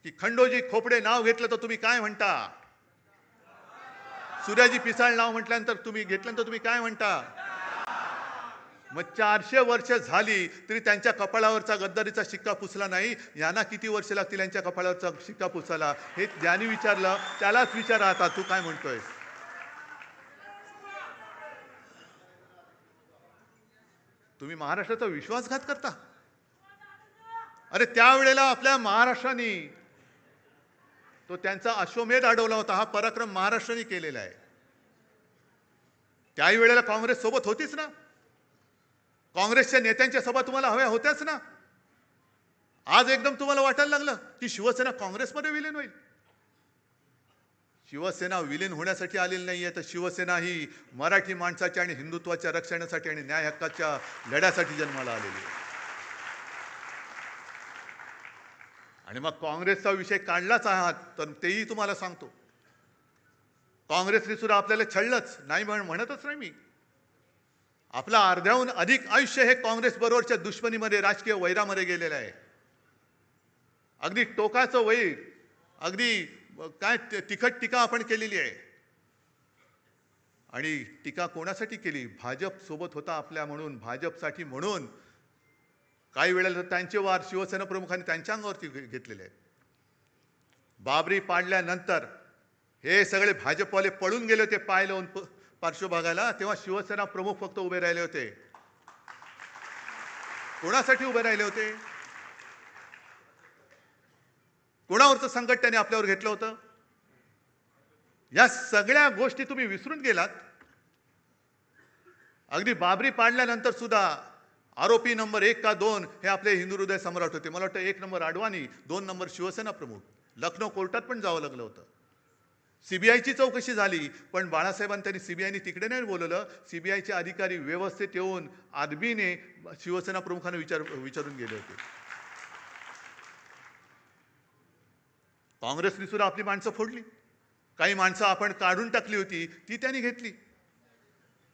की खंडोजी खोपडे नाव घेतलं तर तुम्ही काय म्हणता, सूर्याजी पिसाळ नाव म्हटल्यानंतर तुम्ही घेतल्यानंतर तुम्ही काय म्हणता. मग 400 वर्ष झाली तरी त्यांच्या कपाळावरचा गद्दारीचा शिक्का पुसला नाही. यांना किती वर्ष लागतील यांच्या कपाळावरचा शिक्का पुसायला, हे ज्यांनी विचारलं त्यालाच विचारा आता तू काय म्हणतोय. तुम्ही महाराष्ट्राचा विश्वासघात करता. अरे त्यावेळेला आपल्या महाराष्ट्राने तो त्यांचा अश्वमेध अडवला होता. हा पराक्रम महाराष्ट्राने केलेला आहे. त्याही वेळेला काँग्रेस सोबत होतीच ना. काँग्रेसच्या नेत्यांच्या सभा तुम्हाला हव्या होत्याच ना. आज एकदम तुम्हाला वाटायला लागलं की शिवसेना काँग्रेसमध्ये विलीन होईल. शिवसेना विलीन होण्यासाठी आलेली नाहीये, तर शिवसेना ही मराठी माणसाच्या आणि हिंदुत्वाच्या रक्षणासाठी आणि न्याय हक्काच्या लढ्यासाठी जन्माला आलेली आहे. आणि मग काँग्रेसचा विषय काढलाच आहात तर तेही तुम्हाला सांगतो, काँग्रेसने सुद्धा आपल्याला छळलंच नाही म्हणतच नाही मी. आपला अर्ध्याहून अधिक आयुष्य हे काँग्रेस बरोबरच्या दुश्मनीमध्ये, राजकीय वैरामध्ये गेलेलं आहे. अगदी टोकाचं वैर, अगदी काय तिखट टीका आपण केलेली आहे. आणि टीका कोणासाठी केली? भाजप सोबत होता आपल्या म्हणून, भाजपसाठी म्हणून. काही वेळेला त्यांचे वार शिवसेना प्रमुखांनी त्यांच्या अंगावरती घेतलेले आहेत. बाबरी पाडल्यानंतर हे सगळे भाजपवाले पळून गेले होते पाय लावून पार्श्वभागाला, तेव्हा शिवसेना प्रमुख फक्त उभे राहिले होते. कोणासाठी उभे राहिले होते? कोणावरचं संकट त्यांनी आपल्यावर घेतलं होतं? या सगळ्या गोष्टी तुम्ही विसरून गेलात. अगदी बाबरी पाडल्यानंतर सुद्धा आरोपी नंबर 1 का 2 हे आपले हिंदू हृदय सम्राट होते. मला वाटतं 1 नंबर अडवाणी, 2 नंबर शिवसेना प्रमुख. लखनौ कोर्टात पण जावं लागलं होतं. सीबीआयची चौकशी झाली, पण बाळासाहेबांनी त्यांनी सीबीआयने तिकडे नाही बोलवलं. सीबीआयचे अधिकारी व्यवस्थित येऊन आदबीने शिवसेना प्रमुखांना विचारून गेले होते. काँग्रेसने सुद्धा आपली माणसं फोडली. काही माणसं आपण काढून टाकली होती ती त्यांनी घेतली.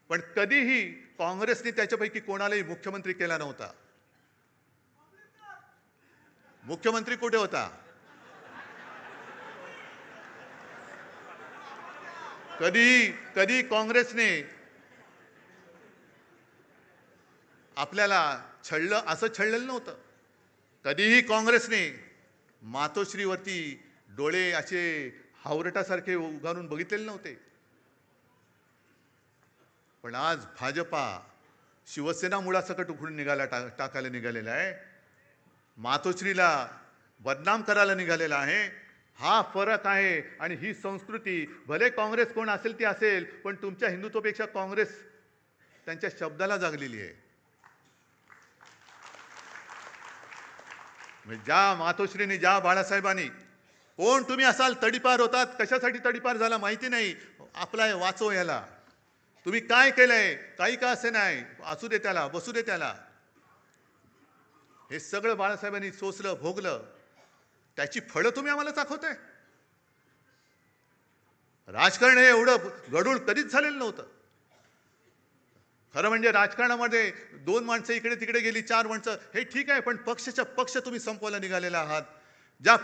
पण कधीही काँग्रेसने त्याच्यापैकी कोणालाही मुख्यमंत्री केला नव्हता. मुख्यमंत्री कुठे होता? कधी काँग्रेसने आपल्याला छळलं असं छळलेलं नव्हतं. कधीही काँग्रेसने मातोश्रीवरती डोळे असे हावरटासारखे उगारून बघितलेले नव्हते. पण आज भाजपा शिवसेना मुळासकट उखडून टाकायला निघालेला आहे. मातोश्रीला बदनाम करायला निघालेला आहे. हा फरक आहे. आणि ही संस्कृती भले काँग्रेस कोण असेल ती असेल, पण तुमच्या हिंदुत्वापेक्षा काँग्रेस त्यांच्या शब्दाला जागलेली आहे. ज्या मातोश्रीने, ज्या बाळासाहेबांनी, कोण तुम्ही असाल, तडीपार होतात, कशासाठी तडीपार झाला माहिती नाही, आपला वाचव याला. तुम्ही काय केलंय, काही का असे नाही, असू दे त्याला, बसू दे त्याला. हे सगळं बाळासाहेबांनी सोसलं, भोगलं. त्याची फळं तुम्ही आम्हाला दाखवताय. राजकारण हे एवढं गढूळ कधीच झालेलं नव्हतं. खरं म्हणजे राजकारणामध्ये 2 माणसं इकडे तिकडे गेली, 4 माणसं, हे ठीक आहे, पण पक्ष तुम्ही संपवायला निघालेला आहात. ज्या